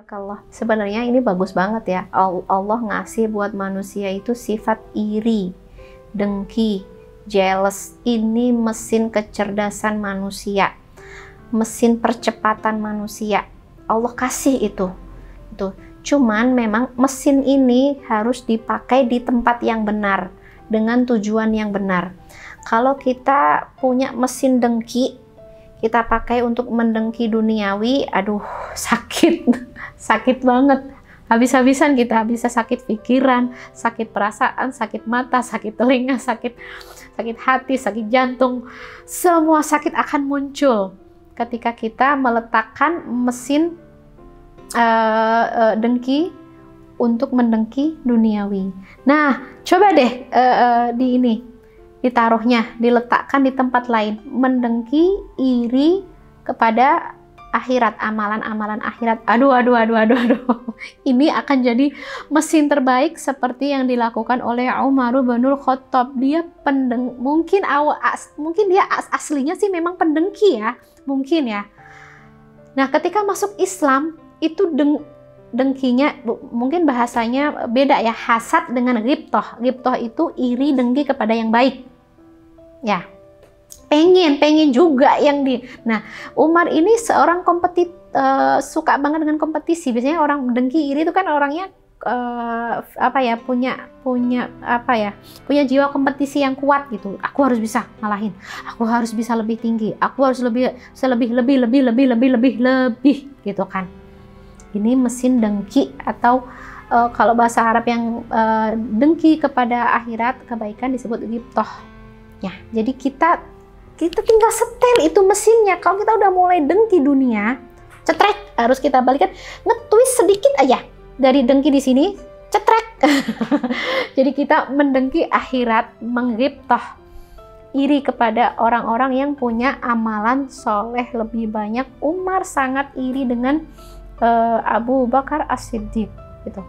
Allah, sebenarnya ini bagus banget ya. Allah ngasih buat manusia itu sifat iri, dengki, jealous. Ini mesin kecerdasan manusia, mesin percepatan manusia. Allah kasih itu. Cuman memang mesin ini harus dipakai di tempat yang benar, dengan tujuan yang benar. Kalau kita punya mesin dengki, kita pakai untuk mendengki duniawi, aduh sakit banget. Habis-habisan kita bisa sakit pikiran, sakit perasaan, sakit mata, sakit telinga, sakit hati, sakit jantung. Semua sakit akan muncul ketika kita meletakkan mesin dengki untuk mendengki duniawi. Nah, coba deh ditaruhnya, diletakkan di tempat lain, mendengki, iri kepada akhirat, amalan-amalan akhirat. Aduh. Ini akan jadi mesin terbaik seperti yang dilakukan oleh Umar bin Khattab. Dia mungkin dia aslinya sih memang pendengki ya, mungkin ya. Nah, ketika masuk Islam itu dengkinya mungkin bahasanya beda ya, hasad dengan ghibthah. Ghibthah itu iri dengki kepada yang baik. Ya, pengen juga yang Nah, Umar ini seorang suka banget dengan kompetisi. Biasanya orang dengki iri itu kan orangnya punya jiwa kompetisi yang kuat gitu. Aku harus bisa ngalahin, aku harus bisa lebih tinggi, aku harus lebih gitu kan. Ini mesin dengki, atau kalau bahasa Arab yang dengki kepada akhirat, kebaikan disebut ghibthah. Ya, jadi kita tinggal setel itu mesinnya. Kalau kita udah mulai dengki dunia, cetrek, harus kita balikan, nge-twist sedikit aja dari dengki di sini, cetrek. Jadi kita mendengki akhirat, mengghibthah, iri kepada orang-orang yang punya amalan soleh lebih banyak. Umar sangat iri dengan Abu Bakar As-Siddiq gitu.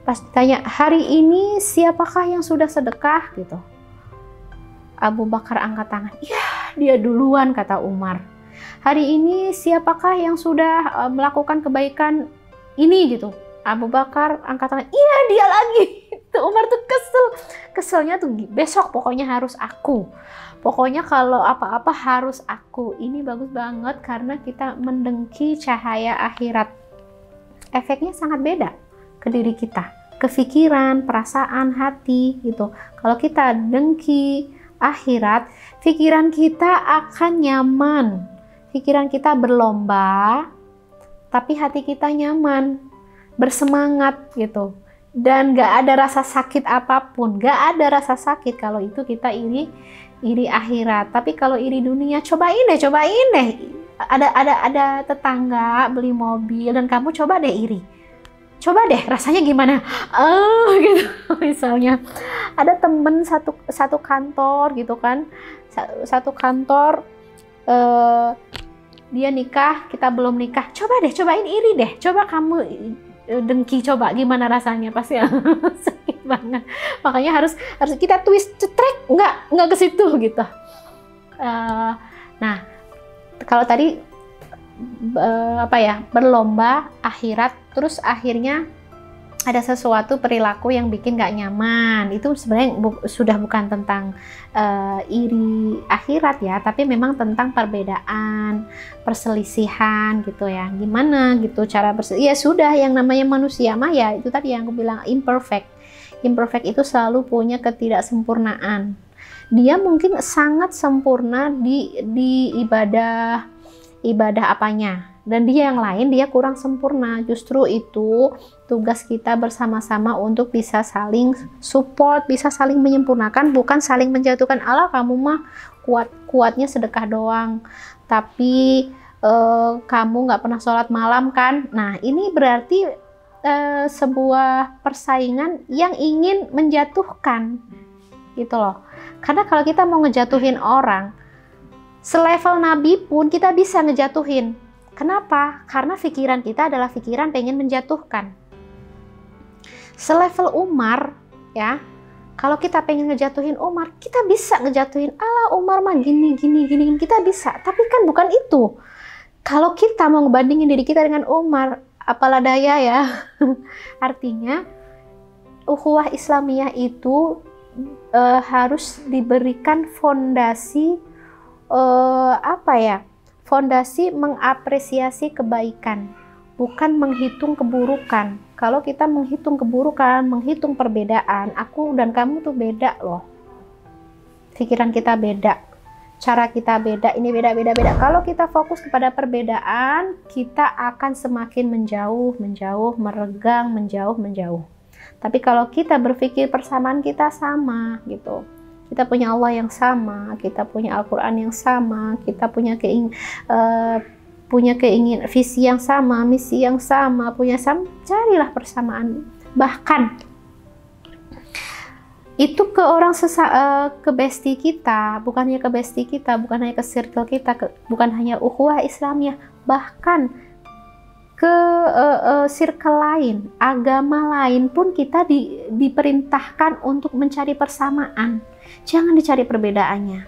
Pas ditanya, hari ini siapakah yang sudah sedekah gitu, Abu Bakar angkat tangan. Ya, dia duluan, kata Umar. Hari ini siapakah yang sudah melakukan kebaikan ini gitu, Abu Bakar angkat tangan. Iya, dia lagi. Umar tuh keselnya tuh, besok pokoknya harus aku. Pokoknya kalau apa-apa harus aku. Ini bagus banget karena kita mendengki cahaya akhirat. Efeknya sangat beda ke diri kita, ke pikiran, perasaan, hati gitu. Kalau kita dengki akhirat, pikiran kita akan nyaman, pikiran kita berlomba, tapi hati kita nyaman, bersemangat gitu, dan gak ada rasa sakit apapun, gak ada rasa sakit kalau itu kita iri akhirat. Tapi kalau iri dunia, cobain deh, ada tetangga beli mobil dan kamu coba deh iri. Coba deh rasanya gimana, gitu. Misalnya ada temen satu kantor gitu kan, dia nikah, kita belum nikah. Cobain iri deh, coba kamu dengki, coba gimana rasanya, pasti sakit banget. Makanya harus kita twist, cetrek, nggak ke situ gitu. Nah, kalau tadi berlomba akhirat, terus akhirnya ada sesuatu perilaku yang bikin gak nyaman, itu sebenarnya sudah bukan tentang iri akhirat ya, tapi memang tentang perbedaan, perselisihan gitu ya. Gimana gitu cara ya sudah, yang namanya manusia mah ya itu tadi yang aku bilang, imperfect itu selalu punya ketidaksempurnaan. Dia mungkin sangat sempurna di ibadah apanya, dan dia yang lain dia kurang sempurna. Justru itu tugas kita bersama-sama untuk bisa saling support, bisa saling menyempurnakan, bukan saling menjatuhkan. Allah, kamu mah kuatnya sedekah doang, tapi kamu nggak pernah sholat malam kan. Nah, ini berarti sebuah persaingan yang ingin menjatuhkan gitu loh. Karena kalau kita mau ngejatuhin orang selevel Nabi pun kita bisa ngejatuhin. Kenapa? Karena pikiran kita adalah pikiran pengen menjatuhkan. Selevel Umar ya, kalau kita pengen ngejatuhin Umar, kita bisa ngejatuhin. Ala, Umar mah gini, kita bisa. Tapi kan bukan itu. Kalau kita mau ngebandingin diri kita dengan Umar, apalah daya ya. Artinya ukhuwah Islamiyah itu harus diberikan fondasi fondasi mengapresiasi kebaikan, bukan menghitung keburukan. Kalau kita menghitung keburukan, menghitung perbedaan, aku dan kamu tuh beda loh. Pikiran kita beda, cara kita beda, ini beda. Kalau kita fokus kepada perbedaan, kita akan semakin menjauh, meregang, menjauh. Tapi kalau kita berpikir persamaan, kita sama gitu. Kita punya Allah yang sama, kita punya Al-Quran yang sama, kita punya keinginan, visi yang sama, misi yang sama, carilah persamaan. Bahkan itu ke orang ke bestie kita, bukan hanya ke bestie kita, bukan hanya ke circle kita, bukan hanya ukhuwah Islamiyah, bahkan ke circle lain, agama lain pun kita diperintahkan untuk mencari persamaan. Jangan dicari perbedaannya.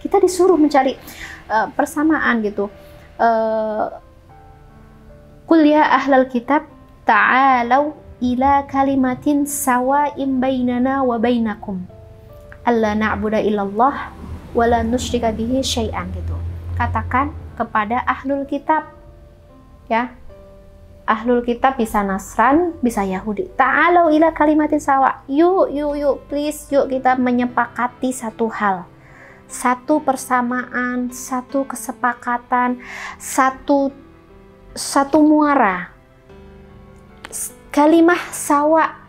Kita disuruh mencari persamaan gitu. Qul ya ahlal kitab ta'alau ila kalimatin sawa'im bainana wa bainakum alla na'budu illallah wa la nusyrika bihi syai'an gitu. Katakan kepada ahlul kitab, ya. Ahlul kitab bisa Nasrani, bisa Yahudi. Ta'alau ila kalimatin sawa. Yuk, please, yuk kita menyepakati satu hal. Satu persamaan, satu kesepakatan, satu muara. Kalimah sawa.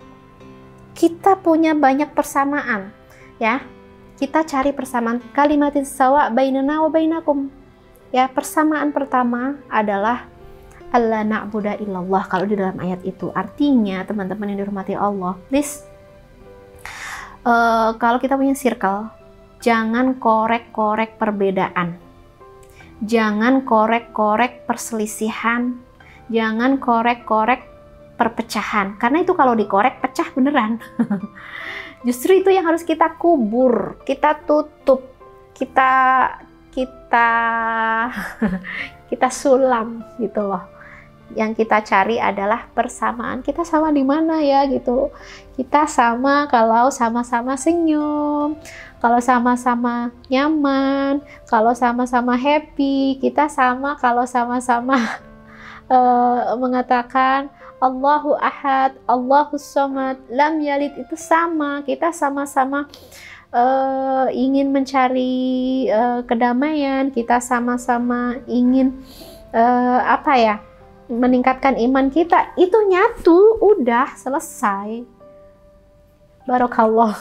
Kita punya banyak persamaan, ya. Kita cari persamaan. Kalimatin sawa bainana wa bainakum. Ya, persamaan pertama adalah alla na'budu illallah. Kalau di dalam ayat itu artinya, teman-teman yang dirahmati Allah, please, kalau kita punya circle, jangan korek-korek perbedaan, jangan korek-korek perselisihan, jangan korek-korek perpecahan, karena itu kalau dikorek pecah beneran. Justru itu yang harus kita kubur, kita tutup, kita sulam gitu loh. Yang kita cari adalah persamaan. Kita sama di mana ya gitu. Kita sama kalau sama-sama senyum, kalau sama-sama nyaman, kalau sama-sama happy. Kita sama kalau sama-sama mengatakan Allahu Ahad, Allahu Somad, Lam Yalid. Itu sama. Kita sama-sama ingin mencari kedamaian. Kita sama-sama ingin meningkatkan iman kita. Itu nyatu, udah selesai. Barakallah.